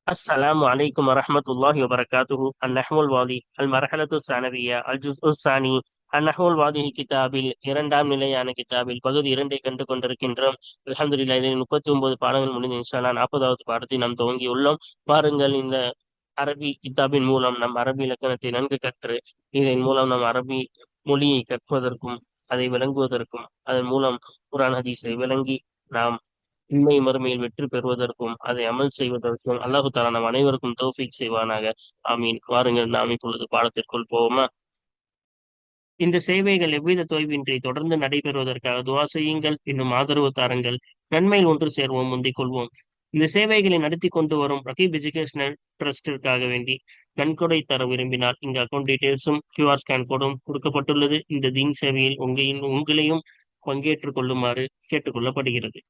السلام عليكم ورحمة الله وبركاته. النحو الواضح المرحلة الثانوية الجزء الثاني. النحو الواضح கிதாபில் இரண்டாம் நிலையான கிதாபில் பகுதி இரண்டை கண்டு கொண்டிருக்கின்றோம். அல்ஹம்துலில்லாஹ் இதில் 39 பாடங்கள் முடிந்து இன்ஷா அல்லாஹ் 40வது பாடத்தை நாம் துவங்கியுள்ளோம். பாருங்கள், இந்த அரபி கிதாபின் மூலம் நம் அரபி இலக்கணத்தை நன்கு கற்று இதன் மூலம் நம் அரபி மொழியை கற்பதற்கும் அதை விளங்குவதற்கும் அதன் மூலம் குர்ஆன் ஹதீஸை விளங்கி நாம் இம்மை மறுமையில் வெற்றி பெறுவதற்கும் அதை அமல் செய்வதற்கும் அல்லாஹு தஆலா நம் அனைவருக்கும் தௌஃபீக் செய்வானாக. ஆமீன். வாருங்கள், நாம் இப்பொழுது பாடத்திற்குள் போவோமா? இந்த சேவைகள் எவ்வித தொய்வின்றி தொடர்ந்து நடைபெறுவதற்காக துஆ செய்யுங்கள், இன்னும் ஆதரவு தாருங்கள். நன்மையில் ஒன்று சேர்வோம், முந்திக் கொள்வோம். இந்த சேவைகளை நடத்தி கொண்டு வரும் ரகீப் எஜுகேஷனல் ட்ரஸ்டிற்காக வேண்டி நன்கொடை தர விரும்பினால் இங்கு அக்கௌண்ட் டீடைல்ஸும் QR ஸ்கேன் கோடும் கொடுக்கப்பட்டுள்ளது. இந்த தீன் சேவையில் உங்களையும் பங்கேற்றுக் கொள்ளுமாறு கேட்டுக்கொள்ளப்படுகிறது.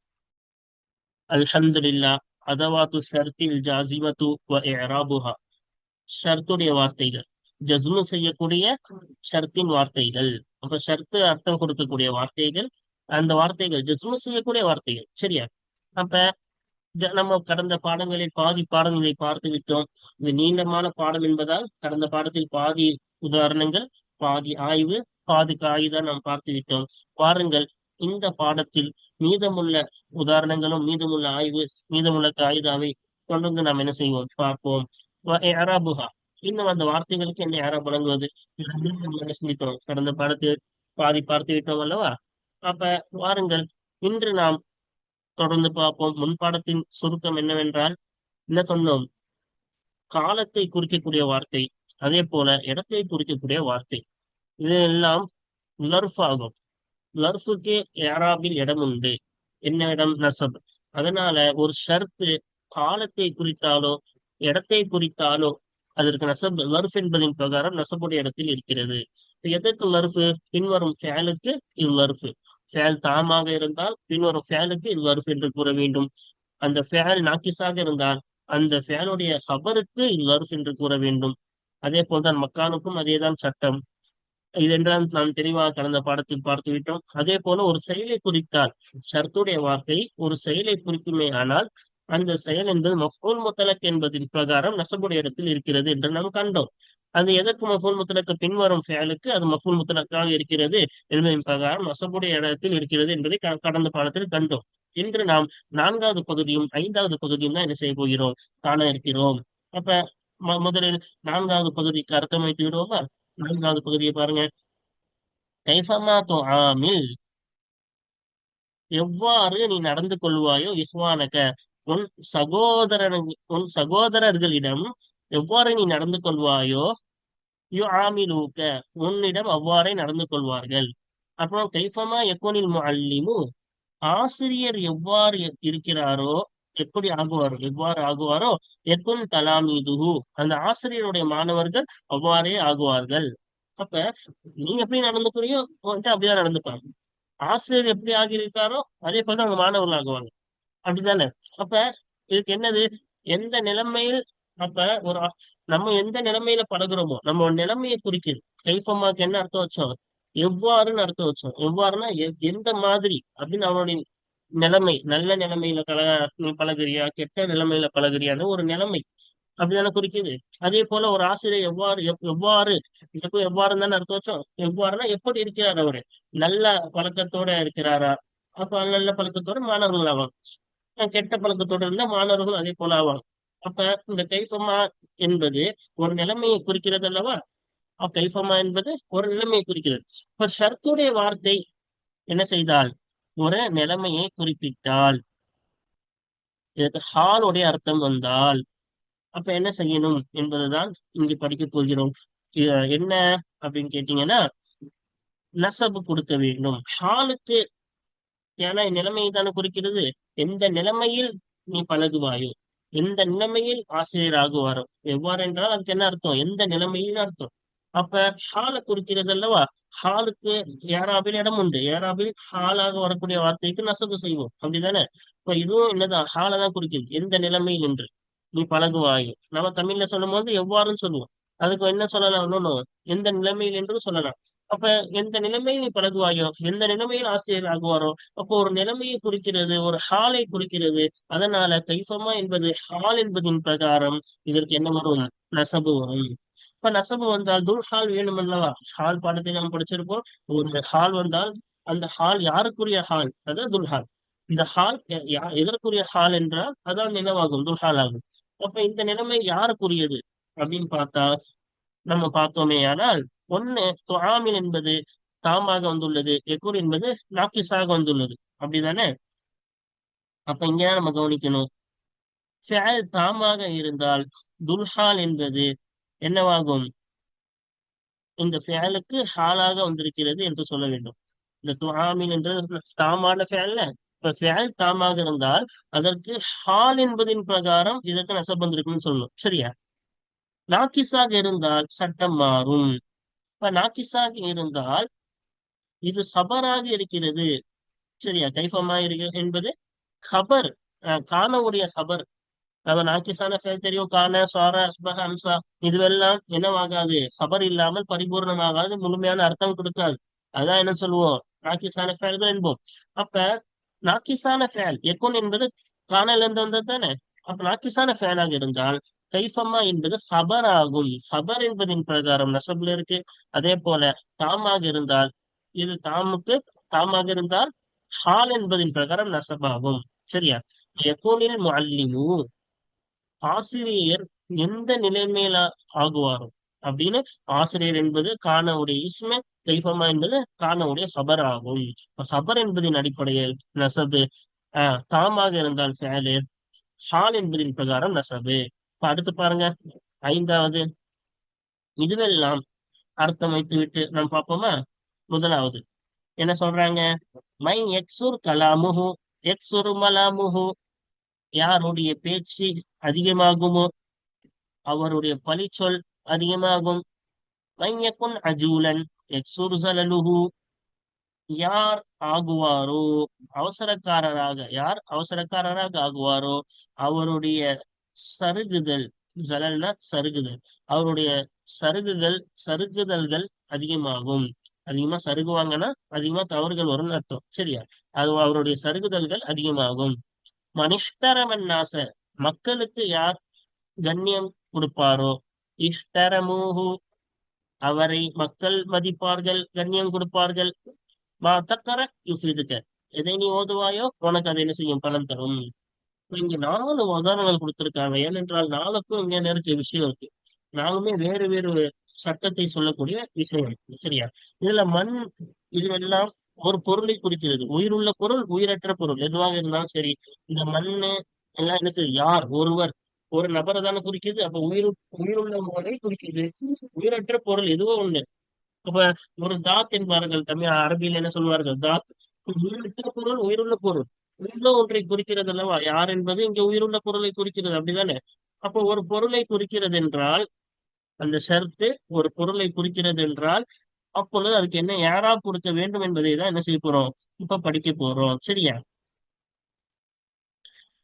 அல்ஹம்துலில்லாஹ். அதவாத்து ஷர்த்தில் ஜாசிமத்து வ இஅராபுஹா. ஷர்த்துடைய வார்த்தைகள், ஜஸ்மு செய்யக்கூடிய ஷர்த்தின் வார்த்தைகள். அப்ப ஷர்த்து அர்த்தம் கொடுக்கக்கூடிய வார்த்தைகள், அந்த வார்த்தைகள் ஜஸ்மு செய்யக்கூடிய வார்த்தைகள். சரியா? அப்ப நம்ம கடந்த பாடங்களில் பாதி பாடங்களை பார்த்து விட்டோம். இது நீண்டமான பாடம் என்பதால் கடந்த பாடத்தில் பாதி உதாரணங்கள், பாதி ஆய்வு, பாதி காகிதா நாம் பார்த்து விட்டோம். பாருங்கள், இந்த பாடத்தில் மீதமுள்ள உதாரணங்களும் மீதமுள்ள ஆய்வு மீதமுள்ள காகிதாவை கொண்டு வந்து நாம் என்ன செய்வோம் பார்ப்போம். இஅராபுஹா. இன்னும் அந்த வார்த்தைகளுக்கு என்ன யாரா வழங்குவது, என்ன செஞ்சிட்டோம் கடந்த பாடத்தில் பாதி பார்த்து விட்டோம் அல்லவா? அப்ப வாருங்கள், இன்று நாம் தொடர்ந்து பார்ப்போம். முன்பாடத்தின் சுருக்கம் என்னவென்றால் என்ன சொன்னோம்? காலத்தை குறிக்கக்கூடிய வார்த்தை, அதே போல இடத்தை குறிக்கக்கூடிய வார்த்தை, இதெல்லாம் லர்ஃப் ஆகும். லர்ஃபுக்கு ஏராபில் இடம் உண்டு. என்ன இடம்? நசப். அதனால ஒரு ஷர்த்து காலத்தை குறித்தாலோ இடத்தை குறித்தாலோ அதற்கு நசப் லர்ஃப் என்பதின் பிரகாரம் நசபுடைய இடத்தில் இருக்கிறது. எதற்கு லர்ஃபு? பின்வரும் ஃபேலுக்கு இது லர்ஃபு. ஃபேல் தாமாக இருந்தால் பின்வரும் ஃபேலுக்கு இது லர்ஃப் என்று கூற வேண்டும். அந்த ஃபேல் நாக்கிஸாக இருந்தால் அந்த ஃபேலுடைய ஹபருக்கு இது லர்ஃப் என்று கூற வேண்டும். அதே போல்தான் மக்கானுக்கும் அதேதான் சட்டம். இதென்றால் நாம் தெளிவாக கடந்த பாடத்தில் பார்த்து விட்டோம். அதே போல ஒரு செயலை குறித்தால் ஷர்த்துடைய வார்த்தை ஒரு செயலை குறிக்குமே, ஆனால் அந்த செயல் என்பது மஃபூல் முத்தலக் என்பதின் பிரகாரம் நசபுடைய இடத்தில் இருக்கிறது என்று நாம் கண்டோம். அது எதற்கு மஃபூல் முத்தலக்கு? பின்வரும் செயலுக்கு அது மஃபூல் முத்தலக்காக இருக்கிறது என்பதின் பிரகாரம் நசபுடைய இடத்தில் இருக்கிறது என்பதை கடந்த பாடத்தில் கண்டோம். இன்று நாம் 4வது பகுதியும் 5வது பகுதியும் தான் என்ன செய்ய போகிறோம், காண இருக்கிறோம். அப்ப முதலில் 4வது பகுதிக்கு அர்த்தம் வைத்து விடுவோமா? 4வது பகுதியை பாருங்க. கைஃபமா துஆமில். எவ்வாறு நீ நடந்து கொள்வாயோ, இஹ்வானக உன் சகோதரன் உன் சகோதரர்களிடம் எவ்வாறு நீ நடந்து கொள்வாயோ, யுஆமிலூக உன்னிடம் அவ்வாறே நடந்து கொள்வார்கள். அப்புறம் கைஃபமா யகுனில் முஅல்லிமு, ஆசிரியர் எவ்வாறு இருக்கிறாரோ, எப்படி ஆகுவாரோ, எவ்வாறு ஆகுவாரோ, யகுன் தலாமீதுஹு அந்த ஆசிரியருடைய மாணவர்கள் அவ்வாறே ஆகுவார்கள். அப்ப நீ எப்படி நடந்துக்கிறியோ வந்துட்டு அப்படிதான் நடந்துப்பாங்க. ஆசிரியர் எப்படி ஆகியிருக்காரோ அதே போல அவங்க மாணவர்கள் ஆகுவாங்க. அப்படிதானே? அப்ப இதுக்கு என்னது? எந்த நிலைமையில், அப்ப ஒரு நம்ம எந்த நிலைமையில பழகுறோமோ நம்ம நிலைமையை குறிக்குது. கைஃபமாக்கு என்ன அர்த்தம் வச்சோம்? எவ்வாறுன்னு அர்த்தம் வச்சோம். எவ்வாறுனா எந்த மாதிரி அப்படின்னு அவனுடைய நிலைமை. நல்ல நிலைமையில நீ பழகுறியா, கெட்ட நிலைமையில பழகுறியான்னு ஒரு நிலைமை அப்படிதானே குறிக்குது. அதே போல ஒரு ஆசிரியர் எவ்வாறு இதுக்கும் எவ்வாறு தானே அர்த்தம் வச்சோம். எவ்வாறுனா எப்படி இருக்கிறார் அவரு, நல்ல பழக்கத்தோட இருக்கிறாரா, அப்ப நல்ல பழக்கத்தோட மாணவர்கள் ஆவாங்க. கெட்ட பழக்கத்தோட இருந்தா மாணவர்கள் அதே போல ஆவாங்க. அப்ப இந்த கைஃபமா என்பது ஒரு நிலைமையை குறிக்கிறது அல்லவா? கைஃபமா என்பது ஒரு நிலைமையை குறிக்கிறது. இப்ப ஷர்த்துடைய வார்த்தை என்ன செய்தால் ஒரு நிலைமையை குறிப்பிட்டால், இதற்கு ஹாலுடைய அர்த்தம் வந்தால் அப்ப என்ன செய்யணும் என்பதுதான் இங்கு படிக்க போகிறோம். என்ன அப்படின்னு கேட்டீங்கன்னா, நசபு கொடுக்க வேண்டும் ஹாலுக்கு. ஏன்னா நிலைமையை தானே குறிக்கிறது. எந்த நிலைமையில் நீ பழகுவாயோ, எந்த நிலைமையில் ஆசிரியர் ஆகுவாரோ, எவ்வாறு என்றால் அதுக்கு என்ன அர்த்தம்? எந்த நிலைமையில் அர்த்தம். அப்ப ஹாலை குறிக்கிறது அல்லவா? ஹாலுக்கு ஏராபில் இடம் உண்டு. ஏராபில் ஹாலாக வரக்கூடிய வார்த்தைக்கு நசபு செய்வோம். அப்படிதானே? இப்ப இதுவும் என்னதான் ஹாலை தான் குறிக்கிறது. எந்த நிலைமையில் என்று நீ பழகுவாயோ, நம்ம தமிழ்ல சொல்லும் போது எவ்வாறுன்னு சொல்லுவோம். அதுக்கு என்ன சொல்லலாம்? இன்னொன்னு, எந்த நிலைமையில் என்று சொல்லலாம். அப்ப எந்த நிலைமையில் பழகுவாயோ, எந்த நிலைமையில் ஆசிரியர் ஆகுவாரோ, அப்போ ஒரு நிலைமையை குறிக்கிறது, ஒரு ஹாலை குறிக்கிறது. அதனால கைஃபமா என்பது ஹால் என்பதின் பிரகாரம் இதற்கு என்ன வரும்? நசபு வரும். இப்ப நசபு வந்தால் துல் ஹால் வேணும் அல்லவா? ஹால் பாடத்தை நாம் படிச்சிருப்போம். ஒரு ஹால் வந்தால் அந்த ஹால் யாருக்குரிய ஹால்? அது துல் ஹால். இந்த ஹால் எதற்குரிய ஹால் என்றால் அதான் நினைவாகும், துல் ஹால் ஆகும். அப்ப இந்த நிலைமை யாருக்குரியது அப்படின்னு பார்த்தா, நம்ம பார்த்தோமே ஆனால், ஒண்ணு துஆமில் என்பது தாமாக வந்துள்ளது, எக்குர் என்பது நாக்கிஸாக வந்துள்ளது. அப்படிதானே? அப்ப இங்க நம்ம கவனிக்கணும். ஃபிஅல் தாமாக இருந்தால் துல்ஹால் என்பது என்னவாகும்? இந்த ஃபிஅலுக்கு ஹாலாக வந்திருக்கிறது என்று சொல்ல வேண்டும். இந்த துஆமில் என்றது தாமான ஃபிஅல்ல. இப்ப ஃபிஅல் தாமாக இருந்தால் அதற்கு ஹால் என்பதின் பிரகாரம் இதற்கு நசப் வந்திருக்குன்னு சொல்லணும். சரியா? நாக்கிஸாக இருந்தால் சட்டம் மாறும். இப்ப நாக்கிஸாக இருந்தால் இது சபராக இருக்கிறது. சரியா? கைஃபமா இருக்கு என்பது கபர், காணவுடைய கபர். நம்ம நாக்கிஸான ஃபேல் தெரியும். கான, சார, அஸ்பஹ, அம்சா, இதுவெல்லாம் என்னவாகாது? கபர் இல்லாமல் பரிபூர்ணமாகாது, முழுமையான அர்த்தம் கொடுக்காது. அதான் என்ன சொல்லுவோம்? நாக்கிஸான ஃபேல்கள் என்போம். அப்ப நாக்கிஸான ஃபேல் எக்குன் என்பது காணல இருந்து வந்தது தானே? அப்ப நாக்கிஸான ஃபேலாக இருந்தால் கைஃபமா என்பது சபர் ஆகும். சபர் என்பதின் பிரகாரம் நசபுல இருக்கு. அதே போல தாமாக இருந்தால், இது தாமுக்கு தாமாக இருந்தால் ஹால் என்பதின் பிரகாரம் நசபாகும். சரியா? யகூனில் முஅல்லிமு, ஆசிரியர் எந்த நிலைமையில ஆகுவாரோ அப்படின்னு, ஆசிரியர் என்பது காணவுடைய இஸ்ம, கைஃபமா என்பது காணவுடைய சபர் ஆகும். சபர் என்பதின் அடிப்படையில் நசபு, தாமாக இருந்தால் ஃபேலு, ஹால் என்பதின் பிரகாரம் நசபு. இப்ப அடுத்து பாருங்க, ஐந்தாவது. இதுவெல்லாம் அர்த்தம் வைத்து விட்டு நாம் பார்ப்போமா? முதலாவது என்ன சொல்றாங்க? மை எக்ஸுர் கலாமுஹு எக்ஸுரு மலாமுஹு, யாருடைய பேச்சு அதிகமாகுமோ அவருடைய பழிச்சொல் அதிகமாகும். மையக்குன் அஜூலன் எக்ஸுர் ஜலலுஹு, யார் ஆகுவாரோ அவசரக்காரராக, யார் அவசரக்காரராக ஆகுவாரோ அவருடைய சருகுதல், ஜலல்னா சருகுதல், அவருடைய சருகுதல்கள் அதிகமாகும். அதிகமா சருகுவாங்கன்னா அதிகமா தவறுகள் வரும்னு அர்த்தம். சரியா? அது அவருடைய சருகுதல்கள் அதிகமாகும். மனிஷ்தரமன் நாச, மக்களுக்கு யார் கண்ணியம் கொடுப்பாரோ, இஹ்தரமூஹு, அவரை மக்கள் மதிப்பார்கள், கண்ணியம் கொடுப்பார்கள். மா தக்கர யுஃபிதுக்க, எதை நீ ஓதுவாயோ உனக்கு அதை என்ன செய்யும்? பலன் தரும். இப்ப இங்க 4 உதாரணங்கள் கொடுத்திருக்காங்க. ஏனென்றால் நாளுக்கும் இங்க நிறைய விஷயம் இருக்கு. நாலுமே வேறு வேறு சட்டத்தை சொல்லக்கூடிய விஷயம். சரியா? இதுல மண், இதுவெல்லாம் ஒரு பொருளை குறிக்கிறது. உயிருள்ள பொருள், உயிரற்ற பொருள் எதுவாக இருந்தாலும் சரி. இந்த மண்ணு எல்லாம் என்ன செய்யுது? யார்? ஒருவர், ஒரு நபரை தானே குறிக்குது. அப்ப உயிருள்ள பொருளை குறிக்குது. உயிரற்ற பொருள் எதுவோ ஒண்ணு. அப்ப ஒரு தாத் என்பார்கள், தமிழ் அரபியில் என்ன சொல்வார்கள்? தாத். உயிரற்ற பொருள், உயிருள்ள பொருள், உள்ள ஒன்றை குறிக்கிறது அல்லவா? யார் என்பது இங்க உயிருள்ள பொருளை குறிக்கிறது. அப்படிதானே? அப்போ ஒரு பொருளை குறிக்கிறது என்றால், அந்த ஷர்த்து ஒரு பொருளை குறிக்கிறது என்றால், அப்பொழுது அதுக்கு என்ன யாராப் கொடுக்க வேண்டும் என்பதை தான் என்ன செய்ய போறோம்? இப்ப படிக்க போறோம். சரியா?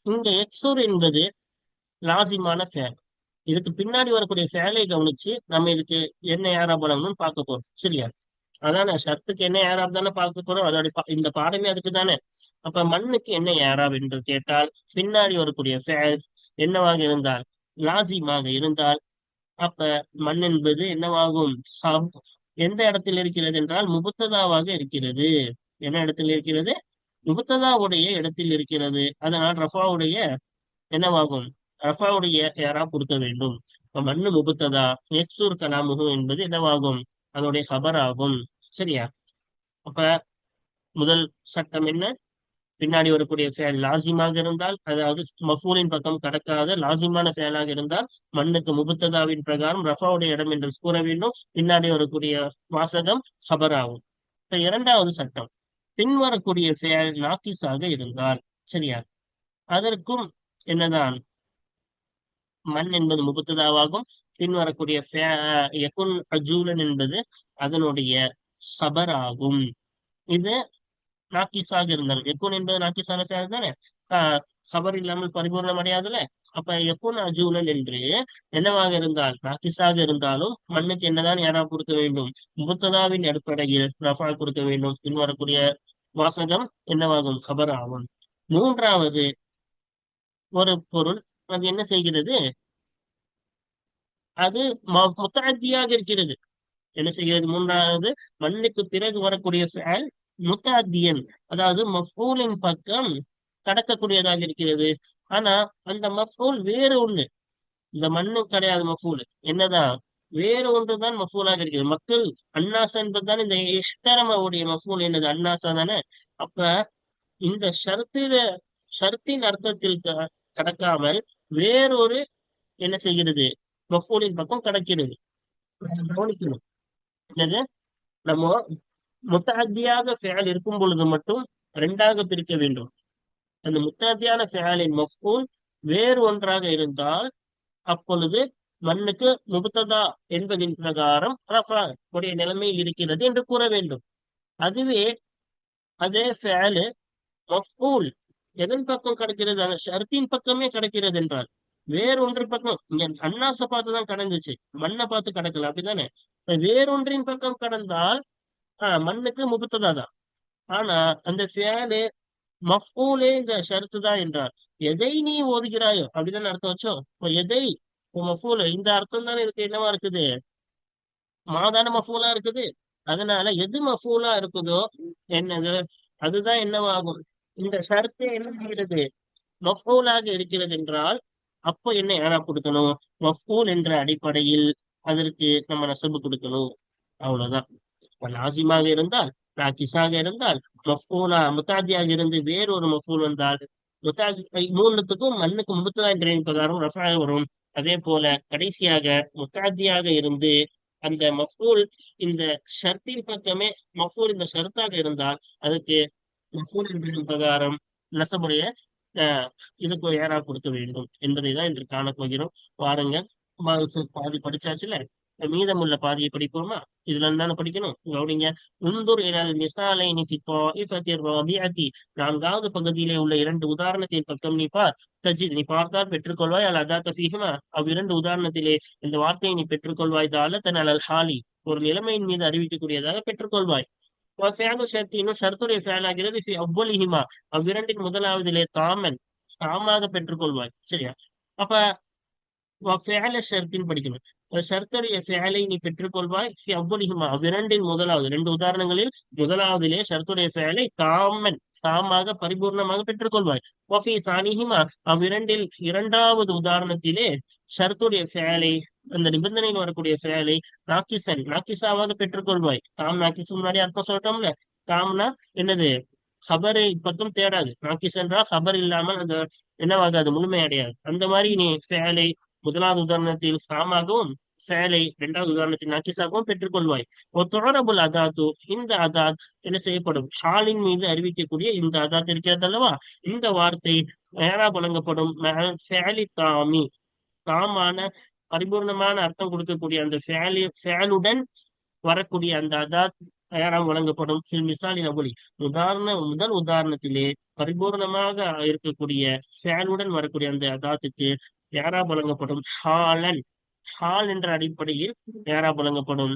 இங்க எக்ஸூர் என்பது லாசிமான ஃபேல். இதுக்கு பின்னாடி வரக்கூடிய ஃபேலை கவனிச்சு நம்ம இதுக்கு என்ன யாராப் பண்ணணும்னு பார்க்க போறோம். சரியா? அதானே, ஷர்த்துக்கு என்ன ஏறாப் தானே பார்க்க போறோம். அதோட இந்த பாடமே அதுக்கு தானே. அப்ப மண்ணுக்கு என்ன ஏறாப் என்று கேட்டால், பின்னாடி வரக்கூடிய ஃபேல் என்னவாக இருந்தால், லாசிமாக இருந்தால், அப்ப மண் என்பது என்னவாகும்? எந்த இடத்தில் இருக்கிறது என்றால் முபத்ததாவாக இருக்கிறது. என்ன இடத்தில் இருக்கிறது? முபத்ததாவுடைய இடத்தில் இருக்கிறது. அதனால் ரஃபாவுடைய என்னவாகும்? ரஃபாவுடைய ஏறா கொடுக்க வேண்டும். இப்ப மண்ணு முபத்ததா, எக்ஸூர் கலாமுகு என்பது என்னவாகும்? அதனுடைய ஹபர் ஆகும். சரியா? அப்ப முதல் சட்டம் என்ன? பின்னாடி வரக்கூடிய ஃபேல் லாசிமாக இருந்தால், அதாவது மஃபூலின் பக்கம் கடக்காத லாசிமான ஃபேலாக இருந்தால், மண்ணுக்கு முபத்ததாவின் பிரகாரம் ரஃபாவுடைய இடம் என்று கூற வேண்டும். பின்னாடி வரக்கூடிய வாசகம் ஹபர் ஆகும். இப்ப இரண்டாவது சட்டம், பின் வரக்கூடிய ஃபேல் நாக்கிஸாக இருந்தால், சரியா, அதற்கும் என்னதான்? மண் என்பது முபத்ததாவாகும். பின் வரக்கூடிய யகுன் அஜூலன் என்பது அதனுடைய சபர் ஆகும். இது நாக்கிஸாக இருந்தால், எக்குன் என்பது நாக்கிஸான ஃபேல் தானே. கபர் இல்லாமல் பரிபூர்ணம் அடையாதுல. அப்ப எப்போ அஜூலன் என்று என்னவாக இருந்தால் நாக்கிஸாக இருந்தாலும் மண்ணுக்கு என்னதான் யாரா கொடுக்க வேண்டும்? முபத்ததாவின் அடிப்படையில் ரஃபா கொடுக்க வேண்டும். பின் வரக்கூடிய வாசகம் என்னவாகும்? கபர் ஆகும். மூன்றாவது ஒரு பொருள், அது என்ன செய்கிறது? அது முத்தாத்தியாக இருக்கிறது. என்ன செய்கிறது? மூன்றாவது, மண்ணுக்கு பிறகு வரக்கூடிய ஃபேல் முத்தாத்தியன், அதாவது மஃபூலின் பக்கம் கடக்கக்கூடியதாக இருக்கிறது. ஆனா அந்த மஃபூல் வேறு ஒண்ணு, இந்த மண்ணு கிடையாது. மஃபூல் என்னதான்? வேறு ஒன்றுதான் மஃபூலாக இருக்கிறது. மக்கள் அன்னாசா என்பதுதான் இந்த இஹ்தரமாவுடைய மஃபூல். என்னது? அன்னாசா தானே. அப்ப இந்த ஷர்த்தின் அர்த்தத்தில் கடக்காமல் வேறொரு என்ன செய்கிறது? மஃபூலின் பக்கம் கடக்கிறது. கவனிக்கணும். என்னது? நம்ம முத்தாத்தியாக ஃபேல் இருக்கும் பொழுது மட்டும் ரெண்டாக பிரிக்க வேண்டும். அந்த முத்தாத்தியான ஃபேலின் மஃபூல் வேறு ஒன்றாக இருந்தால் அப்பொழுது மண்ணுக்கு முபத்ததா என்பதின் பிரகாரம் ரஃபா உடைய நிலைமையில் இருக்கிறது என்று கூற வேண்டும். அதுவே அதே ஃபேலு மஃபூல் எதன் பக்கம் கிடைக்கிறது? அந்த ஷர்த்தின் பக்கமே கிடைக்கிறது என்றால் வேறொன்று பக்கம், இங்க அன்னாசை பார்த்துதான் கடந்துச்சு, மண்ணை பார்த்து கடக்கல, அப்படித்தானே? வேறொன்றின் பக்கம் கடந்தால் மண்ணுக்கு முபத்ததா தான். ஆனா அந்த ஃபேலு மஃபூலே இந்த ஷர்த்து தான் என்றார். எதை நீ ஓதுகிறாயோ அப்படிதான் அர்த்தம் வச்சோம். இப்போ எதை மஃபூல் இந்த அர்த்தம் தானே இதுக்கு என்னவா இருக்குது? மாதான மஃபூலா இருக்குது. அதனால எது மஃபூலா இருக்குதோ என்னது அதுதான் என்னவாகும்? இந்த ஷர்த்து என்ன செய்கிறது? மஃபூலாக இருக்கிறது என்றால் அப்போ என்ன யாரா கொடுக்கணும்? மஃபூல் என்ற அடிப்படையில் அதற்கு நம்ம நசபு கொடுக்கணும். அவ்வளவுதான். லாசிமாக இருந்தால், நாக்கிஸாக இருந்தால், மஃபூலா முத்தாதியாக இருந்து வேறொரு மஃபூல் வந்தால் மூணுத்துக்கும் மண்ணுக்கு முபத்ததா என்ற பிரகாரம் ரஃபாக வரும். அதே போல கடைசியாக முத்தாதியாக இருந்து அந்த மஃபூல் இந்த ஷர்த்தின் பக்கமே மஃபூல் இந்த ஷர்த்தாக இருந்தால் அதுக்கு மஃபூல் என்ற பிரகாரம் நசபுடைய இதுக்கு யாரா கொடுக்க வேண்டும் என்பதை தான் இன்று காணப்போகிறோம். வாருங்க. பாதி படிச்சாச்சுல, மீதமுள்ள பாதியை படிப்போமா? இதுல இருந்தாலும் படிக்கணும். கவனிங்க. உந்தூர் இலல் மிசாலைனி ஃபி த்வாயிஃபத்திர் ராபிஅத்தி, நான்காவது பகுதியிலே உள்ள இரண்டு உதாரணத்தின் பக்கம் நீ பார். தஜித், நீ பார்த்தால் பெற்றுக்கொள்வாய். அல் அதாக்க ஃபீஹிமா, அவ்விரண்டு உதாரணத்திலே இந்த வார்த்தையை நீ பெற்றுக்கொள்வாய். தாலத்தன் அலல் ஹாலி, ஒரு நிலைமையின் மீது அறிவிக்கக்கூடியதாக பெற்றுக்கொள்வாய். ஃபேலு ஷர்த்தி, இன்னும் ஷர்த்துடைய ஃபேலாகிறது. ஃபி அவ்வலிஹிமா, அவ்விரண்டின் முதலாவதிலே தாமன், தாமாக பெற்றுக்கொள்வாய். சரியா? அப்ப ஃபேல ஷர்த்தின் படிக்கணும். ஷர்த்துடைய ஃபேலை நீ பெற்றுக்கொள்வாய். ஃபி அவ்வலிஹிமா, அவ்விரண்டின் முதலாவது, ரெண்டு உதாரணங்களில் முதலாவதிலே ஷர்த்துடைய ஃபேலை தாமன், தாமாக பரிபூர்ணமாக பெற்றுக்கொள்வாய். வஃபி சானிஹிமா, அவ்விரண்டில் இரண்டாவது உதாரணத்திலே ஷர்த்துடைய ஃபேலை, அந்த நிபந்தனையில் வரக்கூடிய ஃபேலை நாக்கிசன், நாக்கிசாவாக பெற்றுக்கொள்வாய். தாம் நாக்கிசு முன்னாடி அர்த்தம் சொல்லிட்டோம்ல. தாம்னா என்னது? ஹபரை பக்கம் தேடாது. நாக்கிஸ் என்றால் ஹபர் இல்லாமல் அந்த என்னவாகாது? முழுமை அடையாது. அந்த மாதிரி நீ ஃபேலை முதலாவது உதாரணத்தில் சாமாகவும் ஃபேலை இரண்டாவது உதாரணத்தில் நாக்கிஸாகவும் பெற்றுக்கொள்வாய். ஒரு தொடரபுல் அதாத்து, இந்த அதாத் என்ன செய்யப்படும்? ஹாலின் மீது அறிவிக்கக்கூடிய இந்த அதாத் இருக்கிறது அல்லவா? இந்த வார்த்தை நேரா வழங்கப்படும் ஃபேலி தாமி, தாமான பரிபூர்ணமான அர்த்தம் கொடுக்கக்கூடிய அந்த ஃபேலுடன் வரக்கூடிய அந்த அதாத் தயாராக வழங்கப்படும். மிசாலின் அபுலி, முதல் உதாரணத்திலே பரிபூர்ணமாக இருக்கக்கூடிய ஃபேலுடன் வரக்கூடிய அந்த அதாத்துக்கு யாரா வழங்கப்படும்? ஹாலன், ஹால் என்ற அடிப்படையில் யாரா வழங்கப்படும்.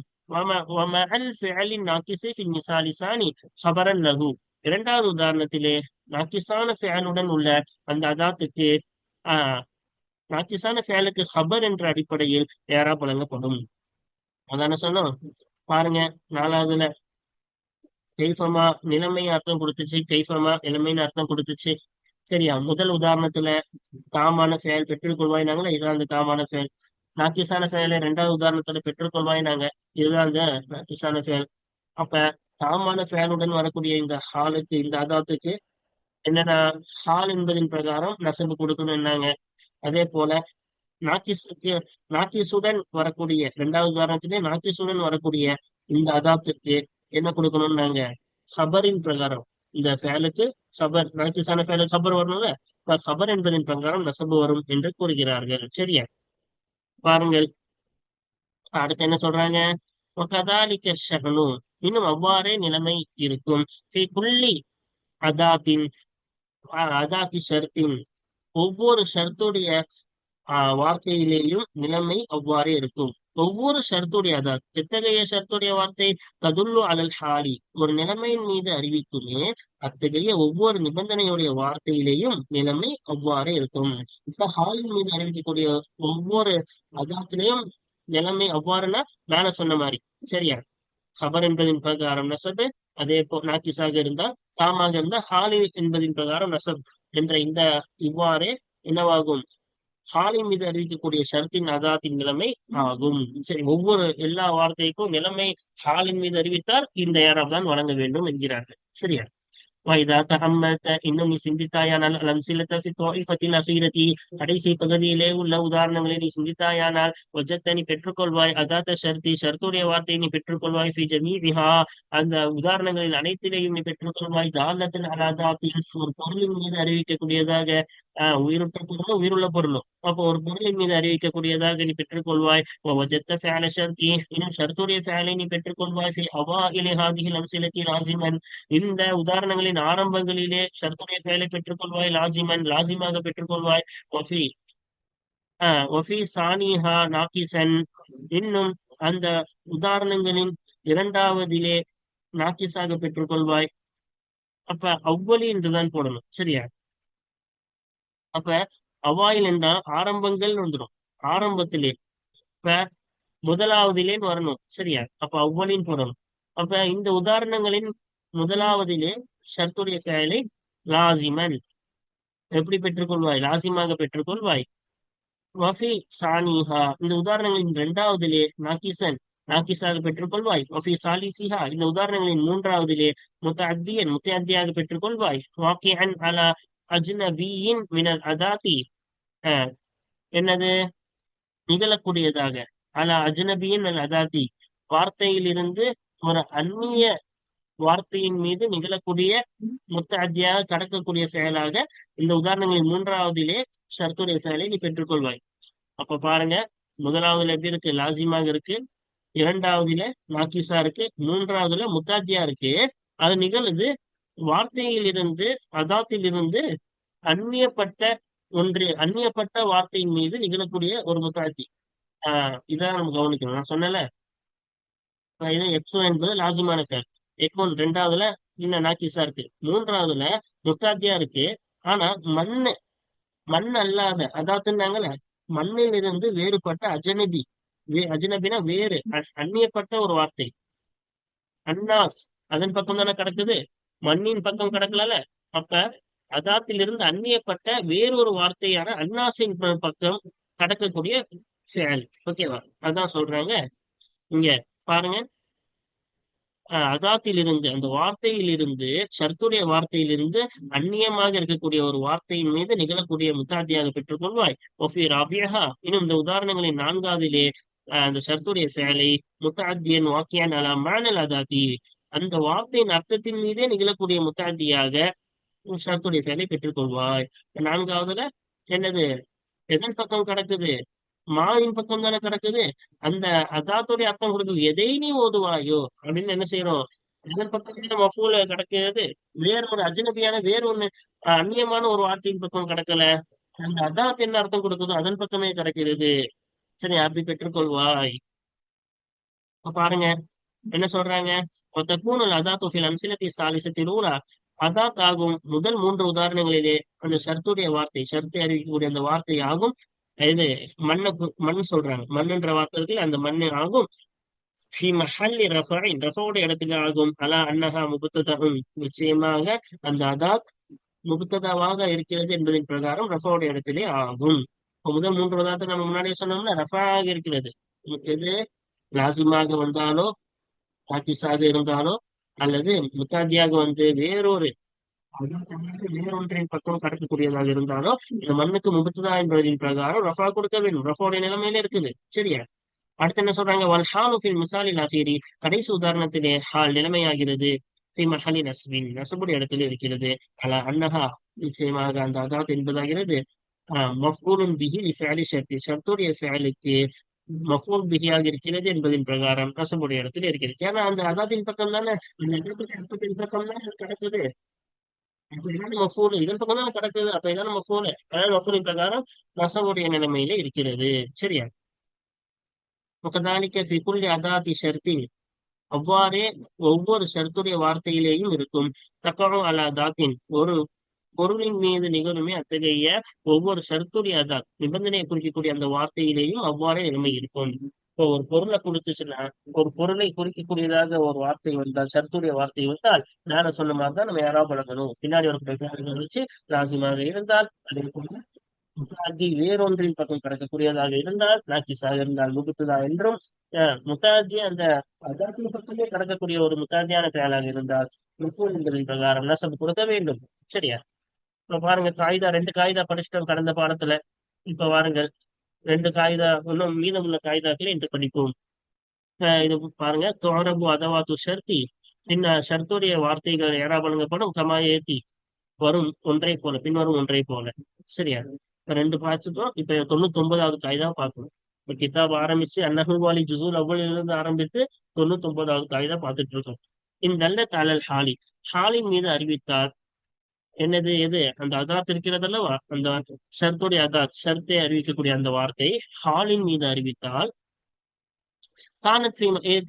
இரண்டாவது உதாரணத்திலே நாக்கிசான ஃபேலுடன் உள்ள அந்த அதாத்துக்கு நாக்கிசான ஃபேலுக்கு ஹபர் என்ற அடிப்படையில் யாரா வழங்கப்படும். அதான சொன்னோம். பாருங்க, நாலாவதுல கைஃபமா நிலைமை அர்த்தம் கொடுத்துச்சு, கைஃபமா நிலைமைன்னு அர்த்தம் கொடுத்துச்சு. சரியா? முதல் உதாரணத்துல தாமான ஃபேல் பெற்றுக்கொள்வாயினாங்களா, இதுதான் அந்த தாமான ஃபேல். நாக்கிசான ஃபேலை ரெண்டாவது உதாரணத்துல பெற்றுக்கொள்வாயினாங்க, இதுதான் அந்த நாக்கிசான ஃபேல். அப்ப தாமான ஃபேலுடன் வரக்கூடிய இந்த ஹாலுக்கு, இந்த அதாத்துக்கு என்னன்னா ஹால் என்பதின் பிரகாரம் நசபு கொடுக்கணும்னாங்க. அதே போல நாக்கிஸுக்கு, நாக்கிஸுடன் வரக்கூடிய இரண்டாவது உதாரணத்திலே நாக்கிஸுடன் வரக்கூடிய இந்த அதாத்துக்கு என்ன கொடுக்கணும்னாங்க? ஹபரின் பிரகாரம். இந்த ஃபேலுக்கு ஹபர், நாக்கிஸான ஃபேலுக்கு ஹபர் வரணும்ல, ஹபர் என்பதின் பிரகாரம் நசபு வரும் என்று கூறுகிறார்கள். சரியா? பாருங்கள், அடுத்து என்ன சொல்றாங்க? கதாலிக்க ஷகனு, இன்னும் அவ்வாறே நிலைமை இருக்கும். ஃபி குல்லி அதாத்தின், அதாத்தி ஷர்த்தின், ஒவ்வொரு ஷர்த்துடைய வார்த்தையிலேயும் நிலைமை அவ்வாறே இருக்கும். ஒவ்வொரு ஷர்த்துடைய அதாவது எத்தகைய ஷர்த்துடைய வார்த்தை ததுல்லு அலல் ஹாலி ஒரு நிலைமையின் மீது அறிவிக்குமே, அத்தகைய ஒவ்வொரு நிபந்தனையுடைய வார்த்தையிலேயும் நிலைமை அவ்வாறே இருக்கும். இப்ப ஹாலின் மீது அறிவிக்கக்கூடிய ஒவ்வொரு அதாத்திலையும் நிலைமை அவ்வாறுனா மேல சொன்ன மாதிரி சரியா? ஹபர் என்பதின் பிரகாரம் நசபு, அதே போல் நாக்கிஸாக இருந்தால் தாமாக இருந்தால் ஹாலி என்பதின் பிரகாரம் நசப் என்ற இந்த இவ்வாறே என்னவாகும்? ஹாலின் மீது அறிவிக்கக்கூடிய ஷர்த்தின் அதாத்தின் நிலைமை ஆகும். சரி, ஒவ்வொரு எல்லா வார்த்தைக்கும் நிலைமை ஹாலின் மீது அறிவித்தால் இந்த ஏராப் தான் வழங்க வேண்டும் என்கிறார்கள். சரியா? وإذا تأملت இன்னும் நீ சிந்தித்தாயானால் அலம்சிலத்த ஃபி த்வாயிஃபத்தில் அஃபீரதி கடைசி பகுதியிலே உள்ள உதாரணங்களை நீ சிந்தித்தாயானால் வஜத்த நீ பெற்றுக்கொள்வாய் அதாத்த ஷர்த்தி ஷர்த்துடைய வார்த்தையை நீ பெற்றுக்கொள்வாய் ஃபி ஜமீஇஹா அந்த உதாரணங்களில் அனைத்திலையும் நீ பெற்றுக்கொள்வாய் தாலத்தின் அலாதாத்தில் ஒரு பொருளின் மீது அறிவிக்கக்கூடியதாக உயிருள்ள பொருளும் உயிருள்ள பொருளும் அப்போ ஒரு பொருளின் மீது அறிவிக்கக்கூடியதாக நீ பெற்றுக்கொள்வாய் வஜத்த ஃபேல ஷர்த்தி இன்னும் ஷர்த்துடைய ஃபேலை நீ பெற்றுக்கொள்வாய் ஃபி அவாஇலி ஹாதிஹில் அம்சிலத்தி லாசிமன் இந்த உதாரணங்களின் ஆரம்பங்களிலே ஷர்த்துடைய செயலை பெற்றுக்கொள்வாய் லாசிமன் லாசிமாக பெற்றுக்கொள்வாய் ஒஃபி ஒஃபி சானிஹா நாக்கிசன் இன்னும் அந்த உதாரணங்களின் இரண்டாவதிலே நாக்கிஸாக பெற்றுக்கொள்வாய். அப்ப அவ்வளி என்றுதான் போடணும். சரியா? அப்ப அவாயில் என்றால் ஆரம்பங்கள் வந்துடும். ஆரம்பத்திலே இப்ப முதலாவதிலேன்னு வரணும். சரியா? அப்ப அவ்வளின்னு போடணும். அப்ப இந்த உதாரணங்களின் முதலாவதிலே ஷர்த்துடைய செயலை லாசிமன் எப்படி பெற்றுக்கொள்வாய்? லாசிமாக பெற்றுக்கொள்வாய். வஃபி சானிஹா இந்த உதாரணங்களின் இரண்டாவதிலே நாக்கிசன் நாக்கிஸாக பெற்றுக்கொள்வாய். வஃபி சாலிசிஹா இந்த உதாரணங்களின் மூன்றாவதிலே முத்தஅத்தியன் முத்தஅத்தியாக பெற்றுக்கொள்வாய். வாக்கிஅன் அலா அஜ்னபியின் மினல் அதாத்தி என்னது நிகழக்கூடியதாக அலா அஜ்னபியின் மினல் அதாத்தி வார்த்தையிலிருந்து ஒரு அந்நிய வார்த்தையின் மீது நிகழக்கூடிய முத்தஅத்தியாக கடக்கக்கூடிய செயலாக இந்த உதாரணங்களின் மூன்றாவதிலே ஷர்த்துடைய செயலை நீ பெற்றுக்கொள்வாய். அப்ப பாருங்க, முதலாவதுல எப்படி இருக்கு? லாசிமாக இருக்கு, இரண்டாவதுல நாக்கிசா இருக்கு, மூன்றாவதுல முத்தாத்தியா இருக்கு. அது நிகழுது வார்த்தையிலிருந்து அதாத்திலிருந்து அந்நியப்பட்ட அந்நியப்பட்ட வார்த்தையின் மீது நிகழக்கூடிய ஒரு முத்தாத்தி. இதான் நம்ம கவனிக்கணும். நான் சொன்னல இது எக்ஸோ என்பது லாசிமான செயல். எக்மோன் ரெண்டாவதுல இன்னும் நாக்கிசா இருக்கு, மூன்றாவதுல முத்தாத்தியா இருக்கு. ஆனா மண் அல்லாத அதாத்துனாங்கல்ல மண்ணில் இருந்து வேறுபட்ட அஜனபி அஜனபினா வேறு அந்நியப்பட்ட ஒரு வார்த்தை அன்னாஸ் அதன் பக்கம் தானே கிடக்குது, மண்ணின் பக்கம் கிடக்கல. அப்ப அதாத்திலிருந்து அந்நியப்பட்ட வேறொரு வார்த்தையான அன்னாசின் பக்கம் கடக்கக்கூடிய செயல். ஓகேவா? அதான் சொல்றாங்க இங்க பாருங்க. அதாத்திலிருந்து அந்த வார்த்தையிலிருந்து ஷர்த்துடைய வார்த்தையிலிருந்து அந்நியமாக இருக்கக்கூடிய ஒரு வார்த்தையின் மீது நிகழக்கூடிய முத்தாத்தியாக பெற்றுக்கொள்வாய். ஒஃபி ராபியஹா இன்னும் இந்த உதாரணங்களின் நான்காவதிலே அந்த ஷர்த்துடைய செயலை முத்தாத்தியன் வாக்கியான் அலா மானல் அதாத்தி அந்த வார்த்தையின் அர்த்தத்தின் மீதே நிகழக்கூடிய முத்தாத்தியாக ஷர்த்துடைய செயலை பெற்றுக்கொள்வாய். நான்காவதுல என்னது எதன் பக்கம் கிடக்குது? மாவின் பக்கம் தானே கிடக்குது. அந்த அதாத்துடைய அர்த்தம் கொடுக்குது. எதை நீ ஓதுவாயோ அப்படின்னு என்ன செய்யறோம்? இதன் பக்கம் மஃபூல கிடக்கிறது. வேறொரு அஜ்னபியான வேறொன்னு அந்நியமான ஒரு வார்த்தையின் பக்கம் கிடக்கல. அந்த அதாத் என்ன அர்த்தம் கொடுக்குதோ அதன் பக்கமே கிடைக்கிறது. சரி, அப்படி பெற்றுக்கொள்வாய். பாருங்க என்ன சொல்றாங்க. ஒத்தக்கூனல் அதாத்து ஃபில் அம்சிலத்தி சாலிசத்தில் ஊரா அதாத் ஆகும் முதல் மூன்று உதாரணங்களிலே அந்த ஷர்த்துடைய வார்த்தை ஷர்த்தை அறிவிக்கக்கூடிய அந்த வார்த்தை ஆகும். இது மண் சொல்றாங்க. மண்ணுன்ற வார்த்தை இருக்கு, அந்த மண்ணு ஆகும். ஃபி மஹல்லி ரஃபஇன் ரஃபவுடைய இடத்துல ஆகும். அலா அன்னஹா முபத்ததஉன் நிச்சயமாக அந்த அதாத் முபத்ததாவாக இருக்கிறது என்பதன் பிரகாரம் ரஃபவுடைய இடத்திலே ஆகும். முதல் மூன்று உதாரணத்தை நம்ம முன்னாடியே சொன்னோம்னா ரஃபாக இருக்கிறது. எது லாசிமாக வந்தாலோ பாக்கிஸாக இருந்தாலோ அல்லது முத்தாத்தியாக வந்து வேறொன்றின் பக்கம் கடக்கக்கூடியதாக இருந்தாலோ இந்த மண்ணுக்கு முபத்ததா என்பதின் பிரகாரம் ரஃபா கொடுக்க வேண்டும். ரஃபாவுடைய நிலைமையில இருக்குது. சரியா? அடுத்து என்ன சொல்றாங்க? வல் ஹாலு ஃபில் மிசாலில் அஃபீரி கடைசி உதாரணத்திலே ஹால் நிலைமையாகிறது. ஃபி மஹலி நஸ்பின் நஸ்புடைய இடத்துல இருக்கிறது. அலா அன்னஹா நிச்சயமாக அந்த அதாத் என்பதாகிறது மஃபூலுன் பிஹி லிஃபிஅலி ஷர்த்தி ஷர்த்துடைய ஃபிஅலுக்கு மஃபூல் பிஹியாக இருக்கிறது என்பதின் பிரகாரம் நஸ்புடைய இடத்துல இருக்கிறது. ஏன்னா அந்த அதாத்தின் பக்கம் தானே அந்த இடத்துக்கு அர்த்தத்தின் பக்கம் தான் கிடக்குது. அப்ப இதான மஃபூல் இதன் பக்கம் தான் கிடக்குது. அப்ப இதான மஃபூல். அதாவது மஃபூலின் பிரகாரம் நசவுடைய நிலைமையில இருக்கிறது. சரியா? وكذلك في كل أداة شرط அவ்வாறே ஒவ்வொரு ஷர்த்துடைய வார்த்தையிலேயும் இருக்கும். தக்கரு அலா தாத்தின் ஒரு பொருளின் மீது நிகழுமே அத்தகைய ஒவ்வொரு ஷர்த்துடைய அதாத் நிபந்தனையை குறிக்கக்கூடிய அந்த வார்த்தையிலேயும் அவ்வாறே நிலைமை இருக்கும். இப்போ ஒரு பொருளை கொடுத்துச்சுன்னா ஒரு பொருளை குறிக்கக்கூடியதாக ஒரு வார்த்தை வந்தால் ஷர்த்துடைய வார்த்தை வந்தால் நேர சொன்ன மாதிரி தான் நம்ம யாராவது பழகணும். பின்னாடி ஒரு வச்சு லாசிமாக இருந்தால் அதே போல முத்தாஜி வேறொன்றின் பக்கம் கிடக்கக்கூடியதாக இருந்தால் நாக்கிஸாக இருந்தால் முகுத்துதா என்றும் முத்தாஜி அந்த அதாத்தின் பக்கமே கிடக்கக்கூடிய ஒரு முத்தாஜியான செயலாக இருந்தால் முக்கூல் என்பதின் பிரகாரம் நசப் கொடுக்க வேண்டும். சரியா? இப்ப பாருங்க காகிதா 2 காகிதா படிச்சிட்டோம் கடந்த பாடத்துல. இப்ப வாருங்கள் 2 காகிதா இன்னும் மீதமுள்ள காகிதாக்களை இன்று படிப்போம். இது பாருங்க தோரபு அதவாத்து ஷர்த்தி பின்ன ஷர்த்துடைய வார்த்தைகள் ஏறா வழங்கப்படும் கமா ஏத்தி வரும் ஒன்றை போல பின்வரும் ஒன்றை போல. சரியா? இப்ப 2 பார்த்துட்டோம். இப்ப 99வது காய்தா பார்க்கணும். இப்ப கிதாப் ஆரம்பிச்சு அன்னஹுவாலி ஜுசூல் அவ்வளிலிருந்து இருந்து ஆரம்பித்து 99வது காய்தா பார்த்துட்டு இருக்கோம். இந்த தலல் ஹாலி ஹாலின் மீது அறிவித்தால் என்னது எது அந்த அதாத் இருக்கிறது அல்லவா அந்த ஷர்த்துடைய அதாத் ஷர்த்தை அறிவிக்கக்கூடிய அந்த வார்த்தை ஹாலின் மீது அறிவித்தால் கானத்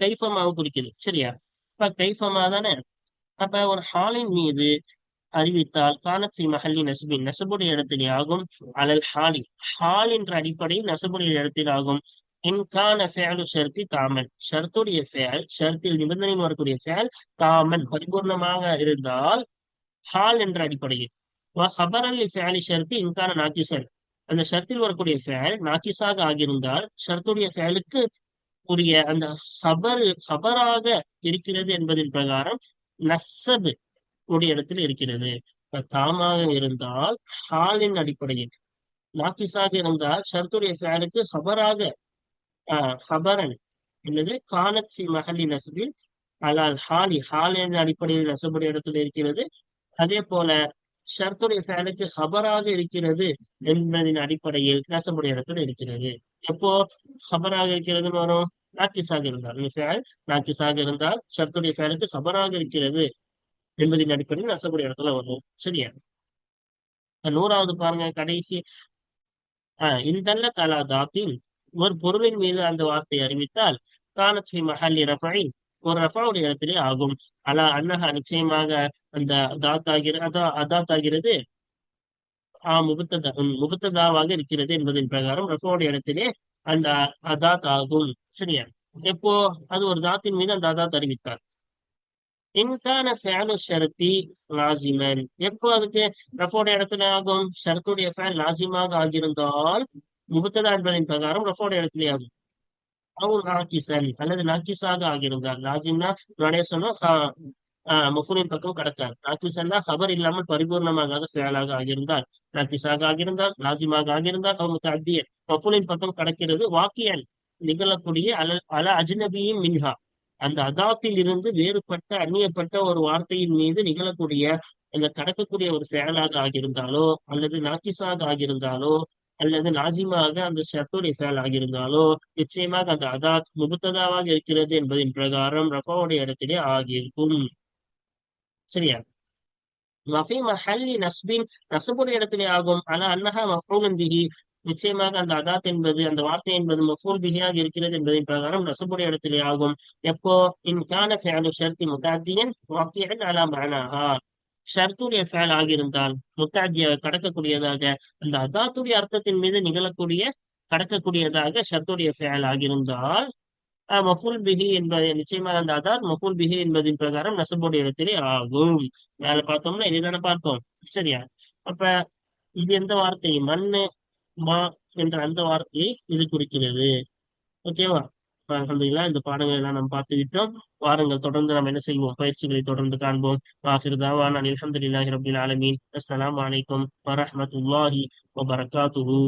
கைஃபமாவை குறிக்குது. சரியா? இப்ப கைஃபமா தானே. அப்ப ஒரு ஹாலின் மீது அறிவித்தால் கானத் ஃபி மஹல்லி நஸ்பின் நசபுடைய இடத்திலே ஆகும். அலல் ஹாலி ஹால் என்ற அடிப்படையில் நசபுடைய இடத்தில் ஆகும். இன்கான ஃபேலு ஷர்த்தி தாமன் ஷர்த்துடைய ஃபேல் ஷர்த்தில் நிபந்தனை வரக்கூடிய ஃபேல் தாமன் பரிபூர்ணமாக இருந்தால் ஹால் என்ற அடிப்படையில் ஹபரல் ஃபேலி ஷர்த்தி இன்கான நாக்கிசன் அந்த ஷர்த்தில் வரக்கூடிய ஃபேல் நாக்கிஸாக ஆகியிருந்தால் ஷர்த்துடைய ஃபேலுக்கு உரிய அந்த ஹபராக இருக்கிறது என்பதன் பிரகாரம் நசபு உடைய இடத்தில் இருக்கிறது. தாமாக இருந்தால் ஹாலின் அடிப்படையில் நாக்கிஸாக இருந்தால் ஷர்த்துடைய ஃபேலுக்கு ஹபராக ஹபரன் என்னது கானத் ஃபி மஹல்லி நஸ்பில் அலால் ஹாலி ஹால் என்ற அடிப்படையில் நசபுடைய இடத்துல இருக்கிறது. அதே போல ஷர்த்துடைய ஃபேலுக்கு ஹபராக இருக்கிறது என்பதின் அடிப்படையில் நசபுடைய இடத்துல இருக்கிறது. எப்போ ஹபராக இருக்கிறதுன்னு வரும்? நாக்கிஸாக இருந்தால் ஃபேல் நாக்கிஸாக இருந்தால் ஷர்த்துடைய ஃபேலுக்கு ஹபராக இருக்கிறது என்பதின் அடிப்படையில் நசபுடைய இடத்துல வரும். சரியா? 100வது பாருங்க கடைசி இந்த தலா தாத்தின் ஒரு பொருளின் மீது அந்த வார்த்தை அறிவித்தால் கானத் ஃபி மஹல்லி ரஃபைன் ஒரு ரஃபாவுடைய இடத்திலே ஆகும். அலா அன்னஹா நிச்சயமாக அந்த அதாத் ஆகிறது முபத்ததாவாக இருக்கிறது என்பதன் பிரகாரம் ரஃபாவுடைய இடத்திலே அந்த அதாத் ஆகும். சரியா? எப்போ அது ஒரு தாத்தின் மீது அந்த அதாத் அறிவித்தார். இன்கான ஃபேலு ஷரத்தி லாசிமன் எப்போ அதுக்கு ரஃபோடைய இடத்துல ஆகும்? ஷரத்துடைய ஃபேல் லாசிமாக ஆகியிருந்தால் முபத்ததா என்பதன் பிரகாரம் ரஃபோடைய இடத்திலே ஆகும். அவர் நாக்கிசன் அல்லது நாக்கிஸாக ஆகியிருந்தார். லாசிம்னா முன்னாடியே சொன்னோம் முஃபுலின் பக்கம் கடக்கார். நாக்கிசன்னா ஹபர் இல்லாமல் பரிபூர்ணமாக ஃபேலாக ஆகியிருந்தார். நாக்கிஸாக ஆகியிருந்தால் லாசிமாக ஆகியிருந்தால் அவர் முத்தஅத்திய மஃபுலின் பக்கம் கடக்கிறது. வாக்கியன் நிகழக்கூடிய அல அஜ்னபியின் மின்ஹா அந்த அதாத்தில் இருந்து வேறுபட்ட அந்நியப்பட்ட ஒரு வார்த்தையின் மீது நிகழக்கூடிய அந்த கடக்கக்கூடிய ஒரு செயலாக ஆகியிருந்தாலோ அல்லது நாக்கிஸாக ஆகியிருந்தாலோ அல்லது நாசிமாக அந்த ஷர்த்துடைய ஃபேல் ஆகியிருந்தாலோ நிச்சயமாக அந்த அதாத் முபத்ததாவாக இருக்கிறது என்பதின் பிரகாரம் ரஃபாவுடைய இடத்திலே ஆகியிருக்கும். சரியா? வஃபி மஹல்லி நஸ்பின் நஸ்புடைய இடத்திலே ஆகும். ஆனா அன்னஹா மஃபூலன் பிஹி நிச்சயமாக அந்த அதாத் என்பது அந்த வார்த்தை என்பது மஃபூல் பிஹியாக இருக்கிறது என்பதன் பிரகாரம் நஸ்புடைய இடத்திலே ஆகும். எப்போ கான ஃபேலு ஷர்த்தி முத்தாத்தியன் வாக்கியன் அலா மஅனாஹா ஷர்த்துடைய ஃபேல் ஆகியிருந்தால் முத்தாத்திய கடக்கக்கூடியதாக அந்த அதாத்துடைய அர்த்தத்தின் மீது நிகழக்கூடிய கடக்கக்கூடியதாக ஷர்த்துடைய ஃபேல் ஆகியிருந்தால் மஃபூல் பிஹி என்பதை நிச்சயமாக அந்த அதாத் மஃபூல் பிஹி என்பதின் பிரகாரம் நசபுடைய இடத்திலே ஆகும். மேல பார்த்தோம்னா இதுதானே பார்த்தோம். சரியா? அப்ப இது எந்த வார்த்தை? மண்ணு மா என்ற அந்த வார்த்தையை இது குறிக்கிறது. ஓகேவா? அல்ஹம்துலில்லாஹ் இந்த பாடங்களை எல்லாம் நாம் பார்த்து விட்டோம். வாருங்கள் தொடர்ந்து நாம் என்ன செய்வோம்? பயிற்சிகளை தொடர்ந்து காண்போம். ஆகிர் தாவானா அல்ஹம்துலில்லாஹி ரப்பில் ஆலமீன். அஸ்ஸலாமு அலைக்கும் வரஹ்மத்துல்லாஹி வபரகாத்துஹு.